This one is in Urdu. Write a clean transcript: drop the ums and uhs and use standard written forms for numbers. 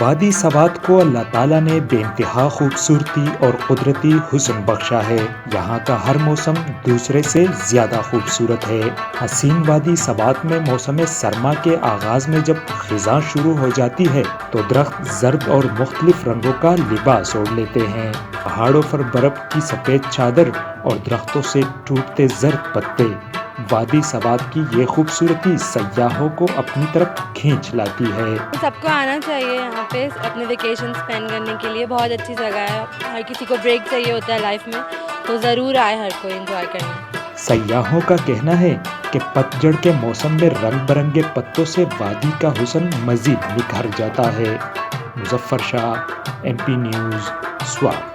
وادی سوات کو اللہ تعالیٰ نے بے انتہا خوبصورتی اور قدرتی حسن بخشا ہے۔ یہاں کا ہر موسم دوسرے سے زیادہ خوبصورت ہے۔ حسین وادی سوات میں موسم سرما کے آغاز میں جب خزاں شروع ہو جاتی ہے تو درخت زرد اور مختلف رنگوں کا لباس اوڑھ لیتے ہیں۔ پہاڑوں پر برف کی سفید چادر اور درختوں سے ٹوٹتے زرد پتے۔ وادی سوات کی یہ خوبصورتی سیاحوں کو اپنی طرف کھینچ لاتی ہے۔ سب کو آنا چاہیے یہاں پہ اپنے ویکیشن اسپینڈ کرنے کے لیے، بہت اچھی جگہ ہے۔ ہر کسی کو بریک چاہیے ہوتا ہے لائف میں، تو ضرور آئے ہر کوئی انجوائے کرنے۔ سیاحوں کا کہنا ہے کہ پتجھڑ کے موسم میں رنگ برنگے پتوں سے وادی کا حسن مزید نکھر جاتا ہے۔ مظفر شاہ، MP نیوز، سوات۔